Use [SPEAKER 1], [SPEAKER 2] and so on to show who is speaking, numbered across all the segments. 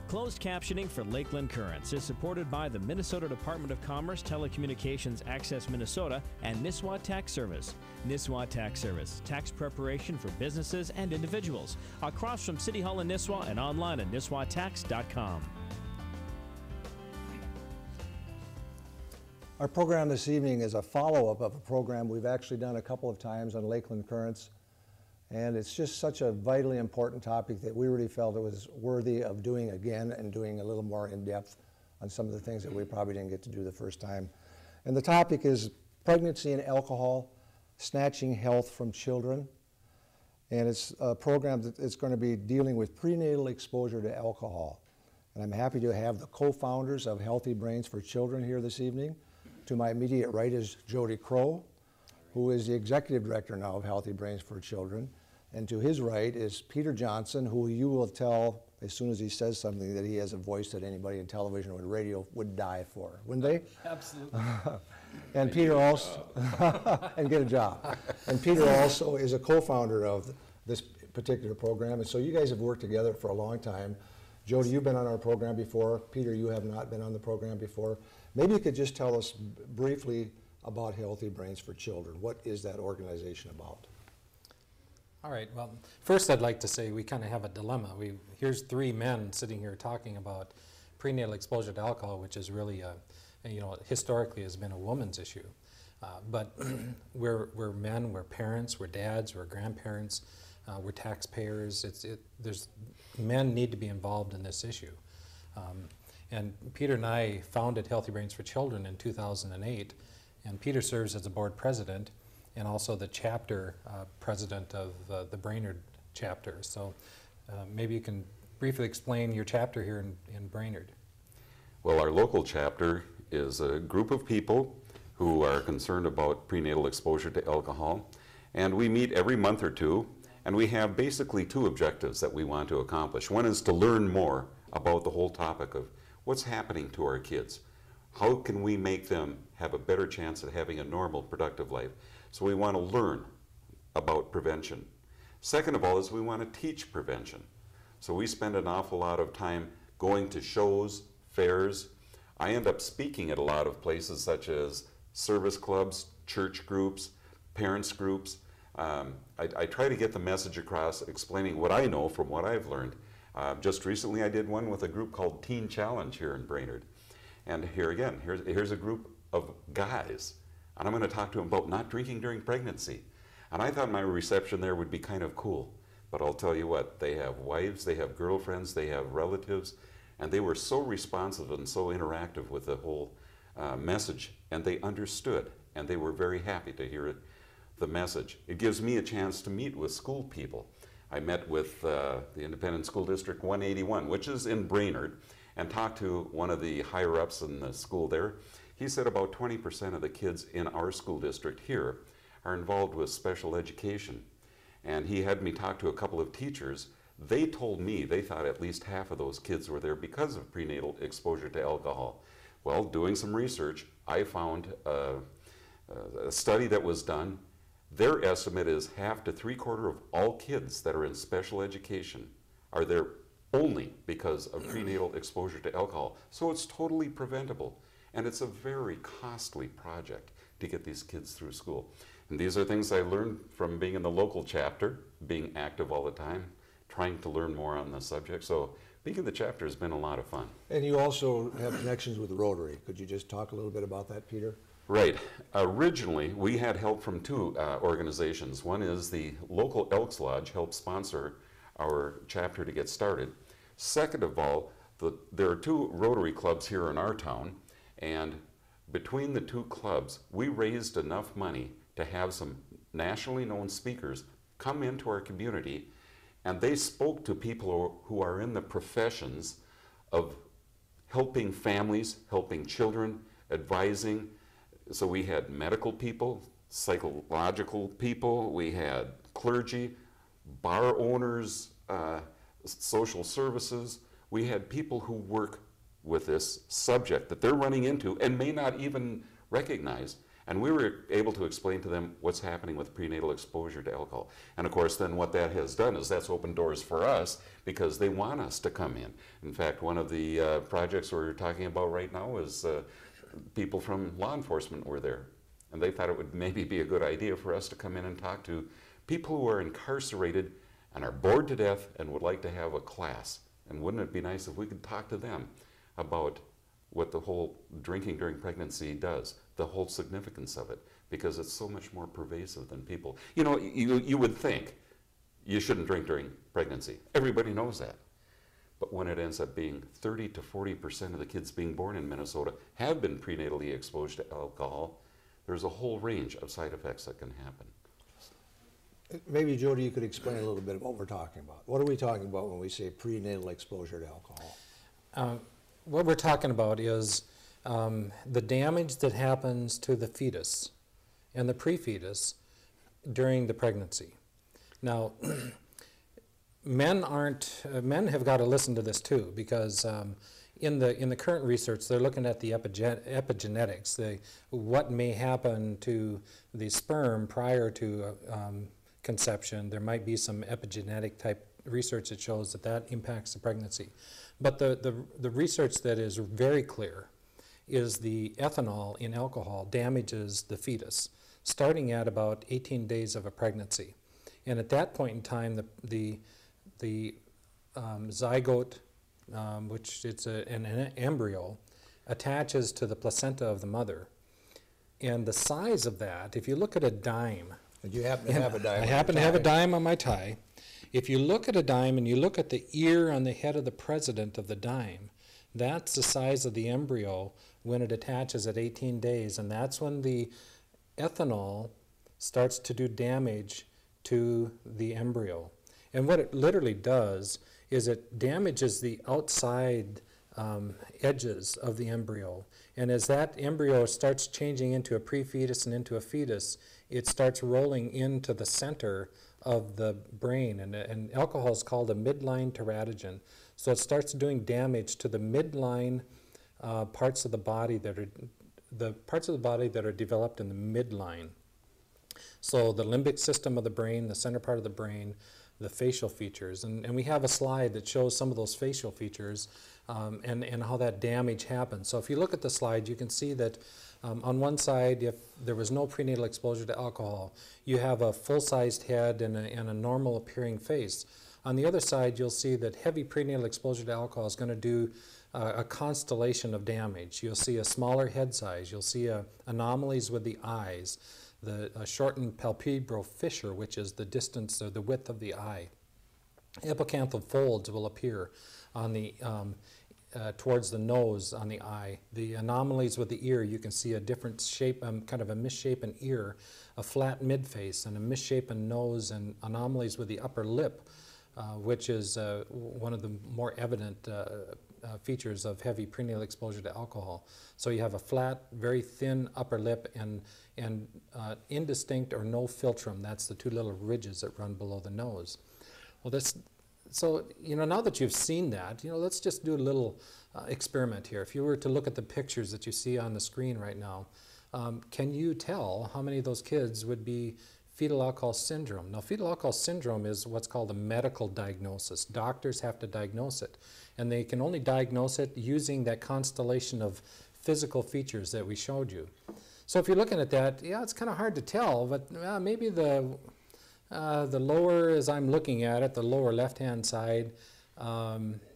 [SPEAKER 1] Closed captioning for Lakeland Currents is supported by the Minnesota Department of Commerce, Telecommunications Access Minnesota, and Nisswa Tax Service. Nisswa Tax Service, tax preparation for businesses and individuals. Across from City Hall in Nisswa and online at nisswatax.com.
[SPEAKER 2] Our program this evening is a follow-up of a program we've actually done a couple of times on Lakeland Currents. And it's just such a vitally important topic that we really felt it was worthy of doing again and doing a little more in depth on some of the things that we probably didn't get to do the first time. And the topic is pregnancy and alcohol, snatching health from children. And it's a program that is going to be dealing with prenatal exposure to alcohol. And I'm happy to have the co-founders of Healthy Brains for Children here this evening. To my immediate right is Jody Crow, who is the executive director now of Healthy Brains for Children. And to his right is Peter Johnson, who you will tell as soon as he says something that he has a voice that anybody in television or radio would die for, wouldn't they?
[SPEAKER 3] Absolutely.
[SPEAKER 2] And Peter also, and get a job. And Peter also is a co-founder of this particular program. And so you guys have worked together for a long time. Jody, you've been on our program before. Peter, you have not been on the program before. Maybe you could just tell us briefly about Healthy Brains for Children. What is that organization about?
[SPEAKER 3] All right, well, first I'd like to say we kind of have a dilemma. Here's three men sitting here talking about prenatal exposure to alcohol, which is really, historically has been a woman's issue. But we're men, we're parents, we're dads, we're grandparents, we're taxpayers. Men need to be involved in this issue. And Peter and I founded Healthy Brains for Children in 2008, and Peter serves as a board president and also the chapter president of the Brainerd chapter. So maybe you can briefly explain your chapter here in Brainerd.
[SPEAKER 4] Well, our local chapter is a group of people who are concerned about prenatal exposure to alcohol, and we meet every month or two, and we have basically two objectives that we want to accomplish. One is to learn more about the whole topic of what's happening to our kids. How can we make them have a better chance at having a normal, productive life? So we want to learn about prevention. Second of all is we want to teach prevention. So we spend an awful lot of time going to shows, fairs. I end up speaking at a lot of places such as service clubs, church groups, parents groups. I try to get the message across explaining what I know from what I've learned. Just recently I did one with a group called Teen Challenge here in Brainerd. And here again, here's a group of guys. And I'm going to talk to them about not drinking during pregnancy. And I thought my reception there would be kind of cool. But I'll tell you what, they have wives, they have girlfriends, they have relatives, and they were so responsive and so interactive with the whole message, and they understood, and they were very happy to hear the message. It gives me a chance to meet with school people. I met with the Independent School District 181, which is in Brainerd, and talked to one of the higher-ups in the school there. He said about 20% of the kids in our school district here are involved with special education. And he had me talk to a couple of teachers. They told me they thought at least half of those kids were there because of prenatal exposure to alcohol. Well, doing some research, I found a study that was done. Their estimate is half to three-quarters of all kids that are in special education are there only because of prenatal exposure to alcohol. So it's totally preventable. And it's a very costly project to get these kids through school. And these are things I learned from being in the local chapter, being active all the time, trying to learn more on the subject. So being in the chapter has been a lot of fun.
[SPEAKER 2] And you also have connections with Rotary. Could you just talk a little bit about that, Peter?
[SPEAKER 4] Right. Originally, we had help from two organizations. One is the local Elks Lodge helped sponsor our chapter to get started. Second of all, there are two Rotary clubs here in our town, and between the two clubs, we raised enough money to have some nationally known speakers come into our community, and they spoke to people who are in the professions of helping families, helping children, advising. So we had medical people, psychological people, we had clergy, bar owners, social services. We had people who work with this subject that they're running into and may not even recognize. And we were able to explain to them what's happening with prenatal exposure to alcohol. And of course, then what that has done is that's opened doors for us because they want us to come in. In fact, one of the projects we're talking about right now is people from law enforcement were there. And they thought it would maybe be a good idea for us to come in and talk to people who are incarcerated and are bored to death and would like to have a class. And wouldn't it be nice if we could talk to them about what the whole drinking during pregnancy does, the whole significance of it, because it's so much more pervasive than people. You know, you would think you shouldn't drink during pregnancy. Everybody knows that. But when it ends up being 30 to 40% of the kids being born in Minnesota have been prenatally exposed to alcohol, there's a whole range of side effects that can happen.
[SPEAKER 2] Maybe, Jody, you could explain a little bit of what we're talking about. What are we talking about when we say prenatal exposure to alcohol?
[SPEAKER 3] What we're talking about is the damage that happens to the fetus and the pre-fetus during the pregnancy. Now, men have got to listen to this too, because in the current research, they're looking at the epigenetics, what may happen to the sperm prior to conception. There might be some epigenetic type research that shows that impacts the pregnancy. But the research that is very clear is the ethanol in alcohol damages the fetus, starting at about 18 days of a pregnancy. And at that point in time, the zygote, which it's an embryo, attaches to the placenta of the mother. And the size of that, if you look at a dime.
[SPEAKER 2] And you happen to have a dime.
[SPEAKER 3] I happen to have a dime on my tie. If you look at a dime and you look at the ear on the head of the president of the dime, that's the size of the embryo when it attaches at 18 days. And that's when the ethanol starts to do damage to the embryo. And what it literally does is it damages the outside edges of the embryo. And as that embryo starts changing into a pre-fetus and into a fetus, it starts rolling into the center of the brain. And alcohol is called a midline teratogen. So it starts doing damage to the midline parts of the body that are developed in the midline. So the limbic system of the brain, the center part of the brain, the facial features. And we have a slide that shows some of those facial features and how that damage happens. So if you look at the slide, you can see that on one side, if there was no prenatal exposure to alcohol, you have a full-sized head and a normal appearing face. On the other side, you'll see that heavy prenatal exposure to alcohol is going to do a constellation of damage. You'll see a smaller head size. You'll see anomalies with the eyes, the shortened palpebral fissure, which is the distance or the width of the eye. Epicanthal folds will appear on the towards the nose on the eye. The anomalies with the ear, you can see a different shape, kind of a misshapen ear, a flat midface, and a misshapen nose, and anomalies with the upper lip, which is one of the more evident features of heavy prenatal exposure to alcohol. So you have a flat, very thin upper lip and indistinct or no philtrum. That's the two little ridges that run below the nose. Well, so, now that you've seen that, let's just do a little experiment here. If you were to look at the pictures that you see on the screen right now, can you tell how many of those kids would be fetal alcohol syndrome? Now, fetal alcohol syndrome is what's called a medical diagnosis. Doctors have to diagnose it, and they can only diagnose it using that constellation of physical features that we showed you. So if you're looking at that, yeah, it's kind of hard to tell, but maybe the lower, as I'm looking at it, the lower left-hand side,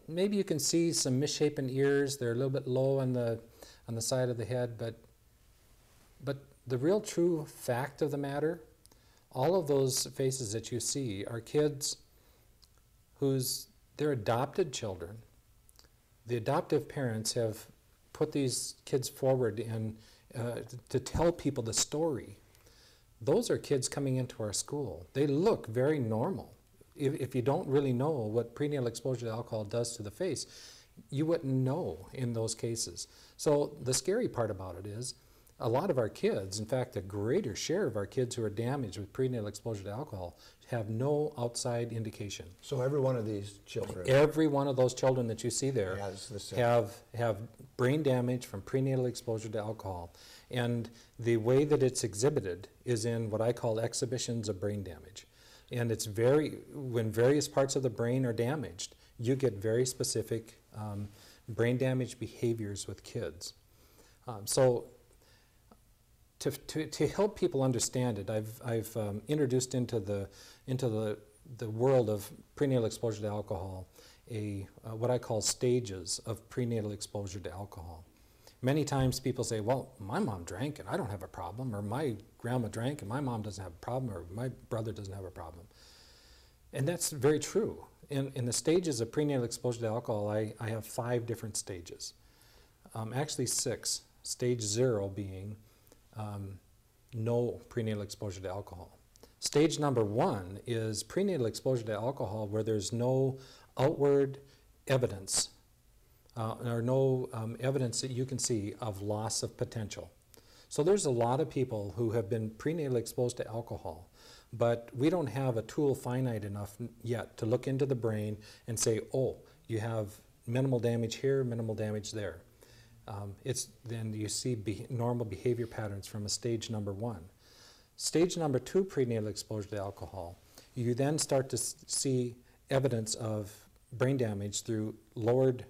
[SPEAKER 3] maybe you can see some misshapen ears. They're a little bit low on the side of the head, but the real true fact of the matter, all of those faces that you see are kids they're adopted children. The adoptive parents have put these kids forward to tell people the story. Those are kids coming into our school. They look very normal. If you don't really know what prenatal exposure to alcohol does to the face, you wouldn't know in those cases. So the scary part about it is a lot of our kids, in fact, a greater share of our kids who are damaged with prenatal exposure to alcohol have no outside indication.
[SPEAKER 2] So every one of these children,
[SPEAKER 3] Every one of those children that you see there
[SPEAKER 2] has the same.
[SPEAKER 3] have brain damage from prenatal exposure to alcohol. And the way that it's exhibited is in what I call exhibitions of brain damage. And it's when various parts of the brain are damaged, you get very specific brain damage behaviors with kids. So to help people understand it, I've introduced into the world of prenatal exposure to alcohol what I call stages of prenatal exposure to alcohol. Many times people say, well, my mom drank and I don't have a problem, or my grandma drank and my mom doesn't have a problem, or my brother doesn't have a problem. And that's very true. In the stages of prenatal exposure to alcohol, I have 5 different stages. Actually 6. Stage 0 being no prenatal exposure to alcohol. Stage number 1 is prenatal exposure to alcohol where there's no outward evidence or no evidence that you can see of loss of potential. So there's a lot of people who have been prenatally exposed to alcohol, but we don't have a tool finite enough yet to look into the brain and say, oh, you have minimal damage here, minimal damage there. Then you see normal behavior patterns from a stage number 1. Stage number 2, prenatal exposure to alcohol, you then start to see evidence of brain damage through lowered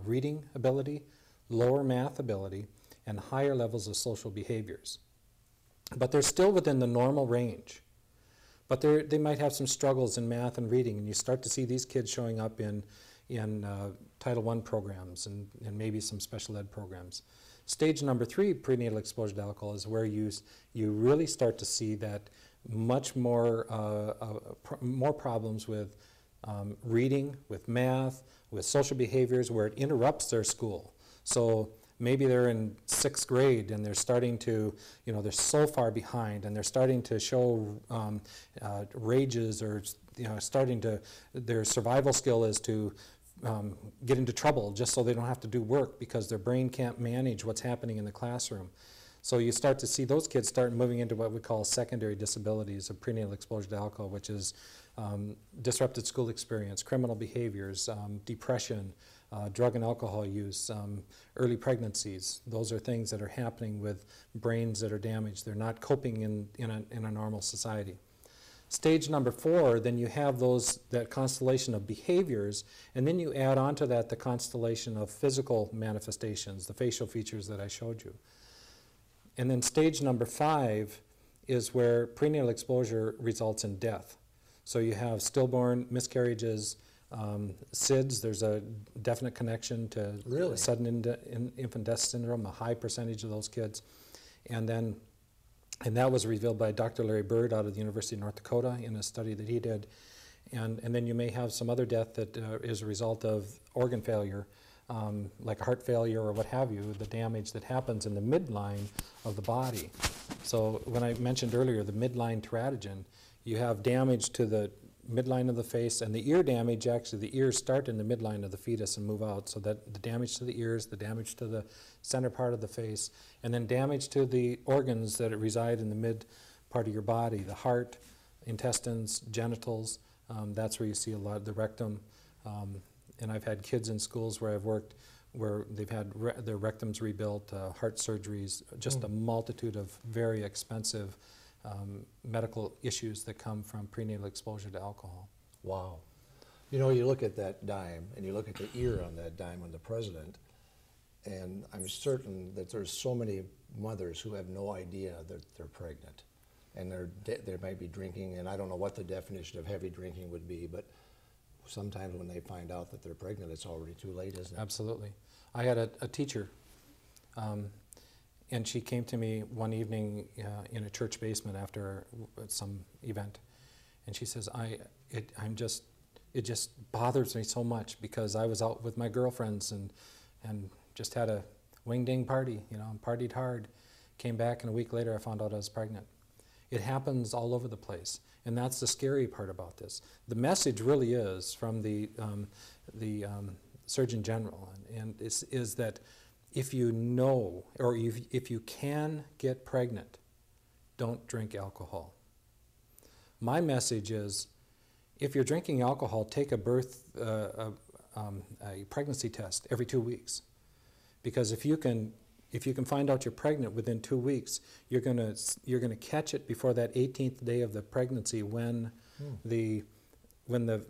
[SPEAKER 3] reading ability, lower math ability, and higher levels of social behaviors. But they're still within the normal range. But they might have some struggles in math and reading, and you start to see these kids showing up in Title I programs and maybe some special ed programs. Stage number 3, prenatal exposure to alcohol, is where you really start to see that much more more problems with reading, with math, with social behaviors, where it interrupts their school. So maybe they're in 6th grade and they're starting to, they're so far behind and they're starting to show rages, or their survival skill is to get into trouble just so they don't have to do work because their brain can't manage what's happening in the classroom. So you start to see those kids start moving into what we call secondary disabilities of prenatal exposure to alcohol, which is disrupted school experience, criminal behaviors, depression, drug and alcohol use, early pregnancies. Those are things that are happening with brains that are damaged. They're not coping in a normal society. Stage number 4, then you have that constellation of behaviors, and then you add onto that the constellation of physical manifestations, the facial features that I showed you. And then stage number 5 is where prenatal exposure results in death. So you have stillborn, miscarriages, SIDS. There's a definite connection to sudden infant death syndrome, a high percentage of those kids. And that was revealed by Dr. Larry Bird out of the University of North Dakota in a study that he did. And then you may have some other death that is a result of organ failure, like heart failure or what have you, the damage that happens in the midline of the body. So when I mentioned earlier the midline teratogen, you have damage to the midline of the face, and the ear damage, actually the ears start in the midline of the fetus and move out, so that the damage to the ears, the damage to the center part of the face, and then damage to the organs that reside in the mid part of your body, the heart, intestines, genitals. That's where you see a lot of the rectum. And I've had kids in schools where I've worked where they've had their rectums rebuilt, heart surgeries, just a multitude of very expensive medical issues that come from prenatal exposure to alcohol.
[SPEAKER 2] Wow. You look at that dime, and you look at the ear on that dime on the president, and I'm certain that there's so many mothers who have no idea that they're pregnant, and they might be drinking, and I don't know what the definition of heavy drinking would be, but sometimes when they find out that they're pregnant, it's already too late, isn't it?
[SPEAKER 3] Absolutely. I had a teacher, and she came to me one evening in a church basement after some event, and she says, it just bothers me so much because I was out with my girlfriends and just had a wing-ding party, and partied hard. Came back, and a week later I found out I was pregnant. It happens all over the place, and that's the scary part about this. The message really is from the Surgeon General, and is that if you know, or if you can get pregnant, don't drink alcohol. My message is, if you're drinking alcohol, take a pregnancy test every 2 weeks, because if you can find out you're pregnant within 2 weeks, you're gonna catch it before that 18th day of the pregnancy, when the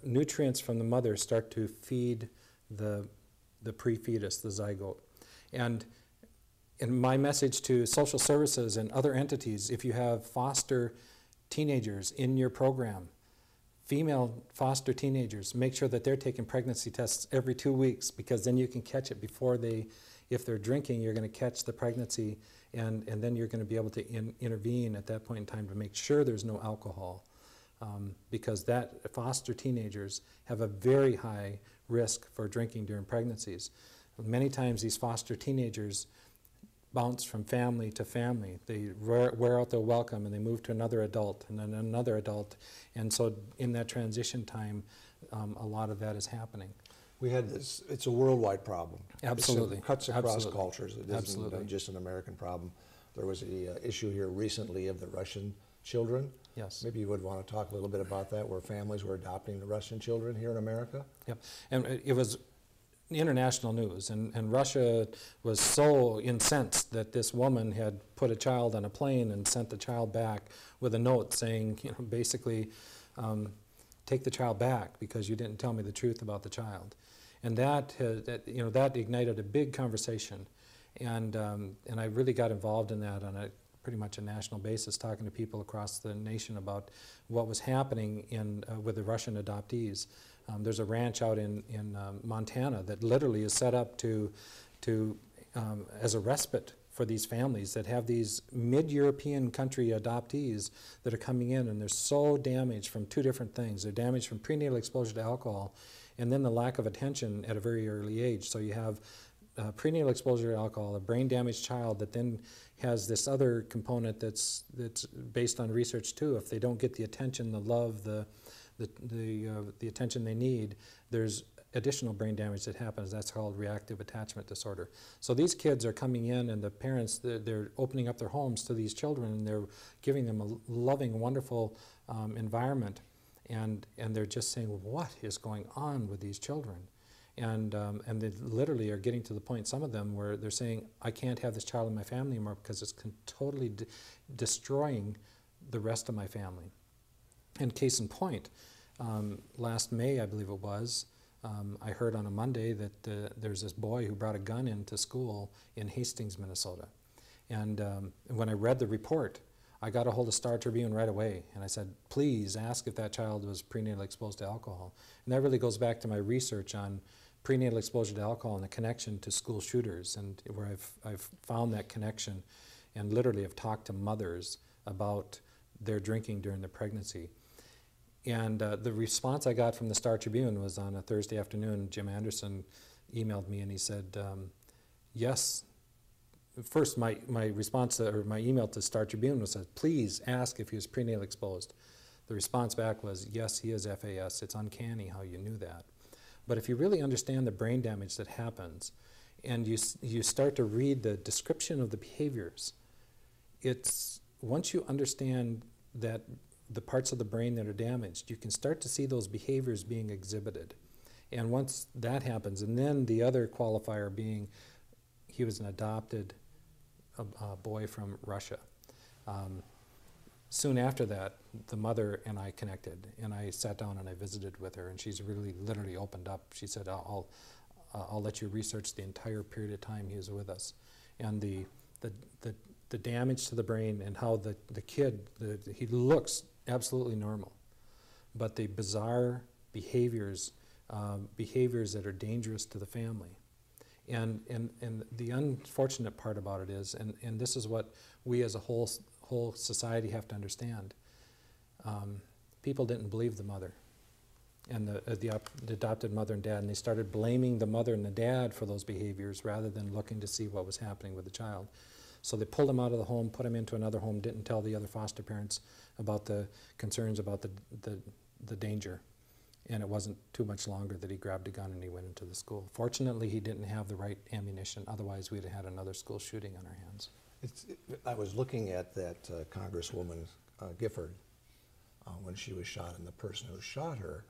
[SPEAKER 3] nutrients from the mother start to feed the pre-fetus, the zygote. And my message to social services and other entities, if you have foster teenagers in your program, female foster teenagers, make sure that they're taking pregnancy tests every 2 weeks, because then you can catch it before if they're drinking, you're going to catch the pregnancy, and then you're going to be able to intervene at that point in time to make sure there's no alcohol. Because that foster teenagers have a very high risk for drinking during pregnancies. Many times these foster teenagers bounce from family to family. They wear out their welcome, and they move to another adult and then another adult. And so in that transition time, a lot of that is happening.
[SPEAKER 2] We had this, it's a worldwide problem.
[SPEAKER 3] Absolutely.
[SPEAKER 2] It cuts across
[SPEAKER 3] Absolutely.
[SPEAKER 2] cultures. It isn't
[SPEAKER 3] Absolutely.
[SPEAKER 2] just an American problem. There was the issue here recently of the Russian children.
[SPEAKER 3] Yes.
[SPEAKER 2] Maybe you would want to talk a little bit about that, where families were adopting the Russian children here in America.
[SPEAKER 3] Yep. And it was international news, and Russia was so incensed that this woman had put a child on a plane and sent the child back with a note saying, basically, take the child back because you didn't tell me the truth about the child. And that ignited a big conversation, and I really got involved in that on a pretty much a national basis, talking to people across the nation about what was happening with the Russian adoptees. There's a ranch out in Montana that literally is set up as a respite for these families that have these mid-European country adoptees that are coming in, and they're so damaged from two different things. They're damaged from prenatal exposure to alcohol, and then the lack of attention at a very early age. So you have prenatal exposure to alcohol, a brain-damaged child that then has this other component that's based on research too. If they don't get the attention, the love, the attention they need, there's additional brain damage that happens. That's called reactive attachment disorder. So these kids are coming in, and the parents, they're opening up their homes to these children, and they're giving them a loving, wonderful environment, and they're just saying, what is going on with these children? And they literally are getting to the point, some of them, where they're saying, I can't have this child in my family anymore because it's totally destroying the rest of my family. And case in point, last May, I believe it was, I heard on a Monday that there's this boy who brought a gun into school in Hastings, Minnesota. And when I read the report, I got a hold of Star Tribune right away, and I said, please ask if that child was prenatally exposed to alcohol. And that really goes back to my research on prenatal exposure to alcohol and the connection to school shooters, and where I've found that connection, and literally have talked to mothers about their drinking during their pregnancy. And the response I got from the Star Tribune was on a Thursday afternoon. Jim Anderson emailed me, and he said, yes. First, my response or my email to Star Tribune was, please ask if he was prenatally exposed. The response back was, yes, he is FAS. It's uncanny how you knew that. But if you really understand the brain damage that happens, and you start to read the description of the behaviors, once you understand that the parts of the brain that are damaged, you can start to see those behaviors being exhibited. And once that happens, and then the other qualifier being he was an adopted boy from Russia. Soon after that, the mother and I connected, and I sat down and I visited with her, and she's really literally opened up. She said, I'll let you research the entire period of time he was with us. And the damage to the brain, and how the kid, he looks absolutely normal, but the bizarre behaviors that are dangerous to the family. And the unfortunate part about it is, and this is what we as a whole society have to understand, people didn't believe the mother and the adopted mother and dad, and they started blaming the mother and the dad for those behaviors rather than looking to see what was happening with the child. So they pulled him out of the home, put him into another home, didn't tell the other foster parents about the concerns about the danger. and it wasn't too much longer that he grabbed a gun and he went into the school. Fortunately, he didn't have the right ammunition, otherwise we'd have had another school shooting on our hands.
[SPEAKER 2] I was looking at that Congresswoman Gifford when she was shot, and the person who shot her,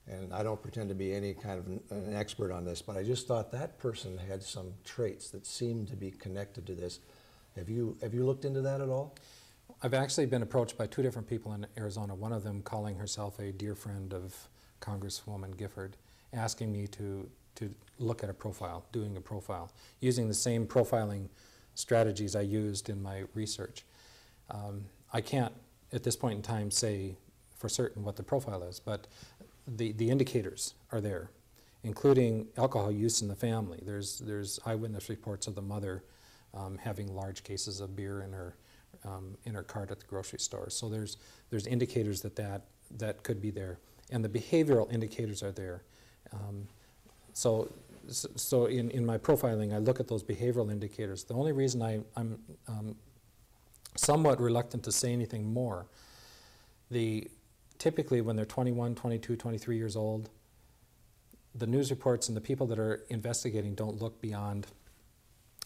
[SPEAKER 2] and I don't pretend to be any kind of an expert on this, but I just thought that person had some traits that seemed to be connected to this. Have you looked into that at all?
[SPEAKER 3] I've actually been approached by two different people in Arizona, one of them calling herself a dear friend of Congresswoman Gifford, asking me to look at a profile, doing a profile, using the same profiling strategies I used in my research. I can't, at this point in time, say for certain what the profile is, but the indicators are there, including alcohol use in the family. There's eyewitness reports of the mother having large cases of beer in her cart at the grocery store. So there's indicators that could be there, and the behavioral indicators are there. So in my profiling, I look at those behavioral indicators. The only reason I'm somewhat reluctant to say anything more, typically when they're 21, 22, 23 years old, the news reports and the people that are investigating don't look beyond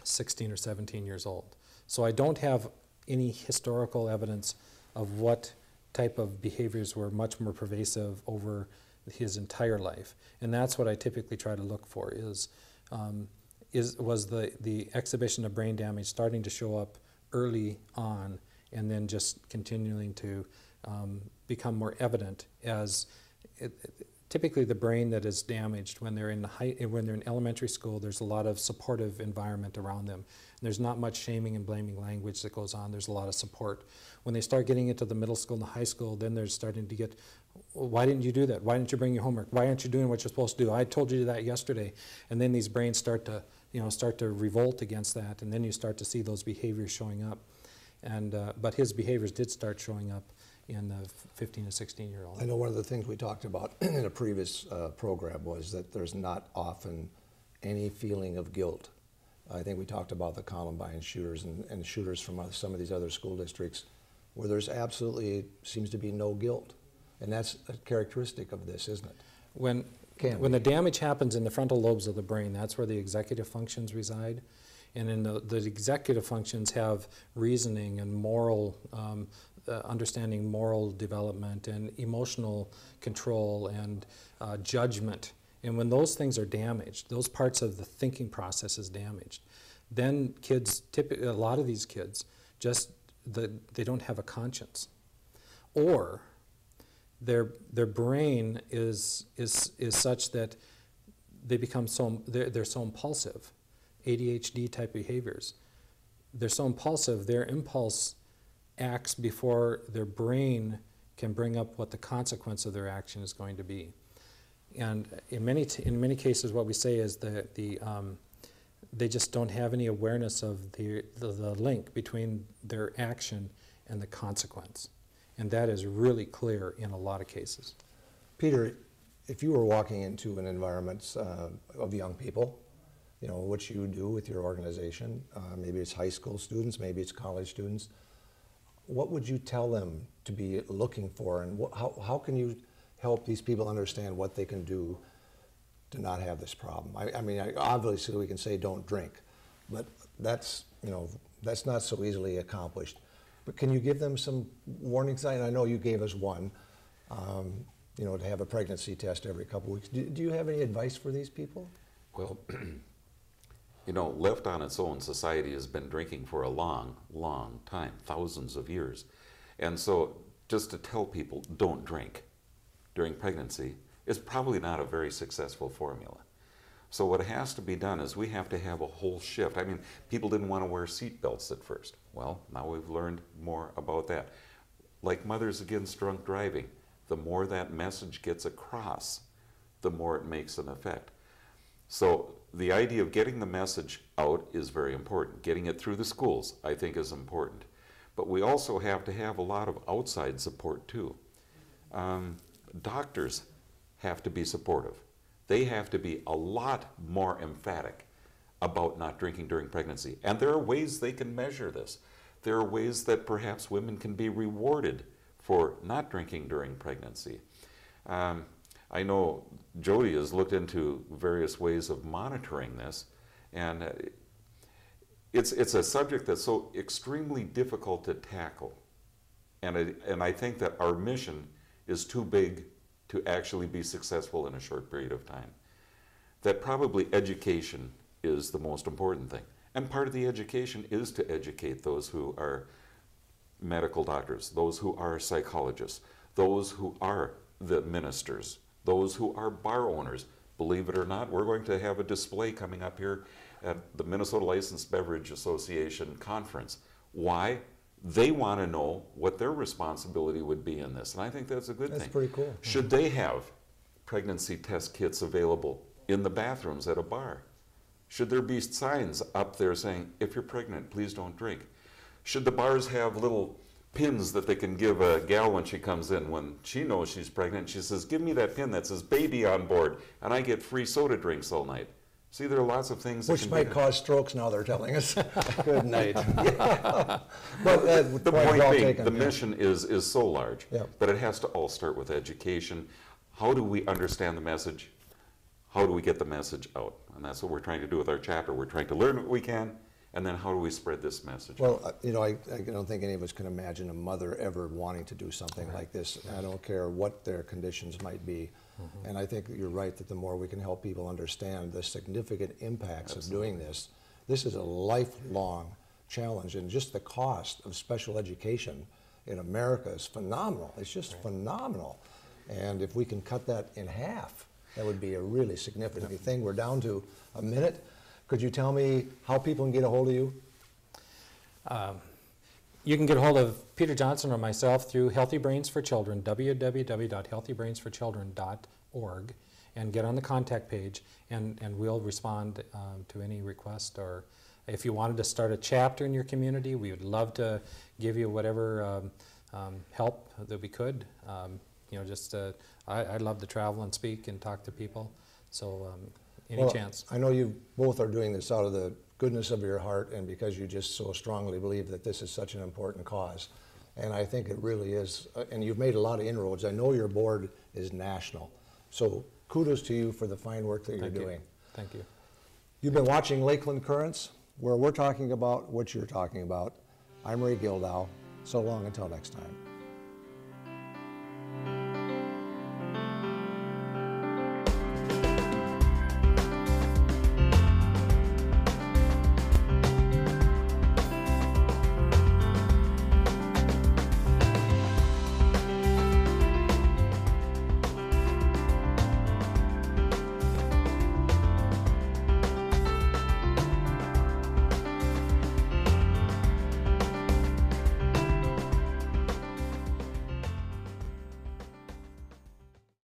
[SPEAKER 3] 16 or 17 years old. So I don't have any historical evidence of what type of behaviors were much more pervasive over his entire life. And that's what I typically try to look for was the exhibition of brain damage starting to show up early on and then just continuing to become more evident as typically the brain that is damaged when they're in elementary school. There's a lot of supportive environment around them. And there's not much shaming and blaming language that goes on. There's a lot of support. When they start getting into the middle school and the high school, then they're starting to get, why didn't you do that? Why didn't you bring your homework? Why aren't you doing what you're supposed to do? I told you that yesterday. And then these brains start to revolt against that, and then you start to see those behaviors showing up. And but his behaviors did start showing up in the 15 to 16-year-old.
[SPEAKER 2] I know one of the things we talked about in a previous program was that there's not often any feeling of guilt. I think we talked about the Columbine shooters and shooters from some of these other school districts where there's absolutely seems to be no guilt. And that's a characteristic of this, isn't it?
[SPEAKER 3] When the damage happens in the frontal lobes of the brain, that's where the executive functions reside. And in the executive functions have reasoning and moral, understanding moral development and emotional control and judgment. And when those things are damaged, those parts of the thinking process is damaged, then kids, typically a lot of these kids, they don't have a conscience, or their brain is such that they become they're so impulsive, ADHD type behaviors. They're so impulsive, their impulse acts before their brain can bring up what the consequence of their action is going to be. And in many cases, what we say is that they just don't have any awareness of the link between their action and the consequence. And that is really clear in a lot of cases.
[SPEAKER 2] Peter, if you were walking into an environment of young people, you know, what you do with your organization, maybe it's high school students, maybe it's college students, what would you tell them to be looking for, and how can you help these people understand what they can do to not have this problem? I mean, obviously we can say don't drink, but that's not so easily accomplished. But can you give them some warning signs? I know you gave us one, to have a pregnancy test every couple weeks. Do you have any advice for these people?
[SPEAKER 4] Well, left on its own, society has been drinking for a long, long time, thousands of years. And so just to tell people don't drink during pregnancy is probably not a very successful formula. So what has to be done is we have to have a whole shift. I mean, people didn't want to wear seat belts at first. Well, now we've learned more about that. Like Mothers Against Drunk Driving, the more that message gets across, the more it makes an effect. So the idea of getting the message out is very important. Getting it through the schools, I think, is important. But we also have to have a lot of outside support too. Doctors have to be supportive. They have to be a lot more emphatic about not drinking during pregnancy. And there are ways they can measure this. There are ways that perhaps women can be rewarded for not drinking during pregnancy. I know Jody has looked into various ways of monitoring this, and it's a subject that's so extremely difficult to tackle. And I think that our mission is too big to actually be successful in a short period of time. That probably education is the most important thing. And part of the education is to educate those who are medical doctors, those who are psychologists, those who are the ministers, those who are bar owners. Believe it or not, we're going to have a display coming up here at the Minnesota Licensed Beverage Association conference. Why? They want to know what their responsibility would be in this, and I think that's a good thing.
[SPEAKER 2] That's pretty cool.
[SPEAKER 4] Should they have pregnancy test kits available in the bathrooms at a bar? Should there be signs up there saying, if you're pregnant, please don't drink? Should the bars have little pins that they can give a gal when she comes in, when she knows she's pregnant? She says, give me that pin that says baby on board, and I get free soda drinks all night. See, there are lots of things
[SPEAKER 2] Which might cause strokes now, they're telling us. Good night. Yeah. But
[SPEAKER 4] the point
[SPEAKER 2] well
[SPEAKER 4] being,
[SPEAKER 2] taken,
[SPEAKER 4] the
[SPEAKER 2] yeah.
[SPEAKER 4] mission is so large,
[SPEAKER 2] Yeah.
[SPEAKER 4] but it has to all start with education. How do we understand the message? How do we get the message out? And that's what we're trying to do with our chapter. We're trying to learn what we can, and then how do we spread this message?
[SPEAKER 2] Well, you know, I don't think any of us can imagine a mother ever wanting to do something like this. I don't care what their conditions might be. And I think that you're right that the more we can help people understand the significant impacts of doing this is a lifelong challenge. And just the cost of special education in America is phenomenal. It's just phenomenal. And if we can cut that in half, that would be a really significant thing. We're down to a minute. Could you tell me how people can get a hold of you?
[SPEAKER 3] You can get a hold of Peter Johnson or myself through Healthy Brains for Children, www.healthybrainsforchildren.org, and get on the contact page, and we'll respond to any request. Or if you wanted to start a chapter in your community, we would love to give you whatever help that we could. You know, just I love to travel and speak and talk to people, so any chance.
[SPEAKER 2] I know you both are doing this out of the goodness of your heart and because you just so strongly believe that this is such an important cause. And I think it really is, and you've made a lot of inroads. I know your board is national, so kudos to you for the fine work that you're doing.
[SPEAKER 3] Thank you.
[SPEAKER 2] You've been watching Lakeland Currents, where we're talking about what you're talking about. I'm Ray Gildow. So long until next time.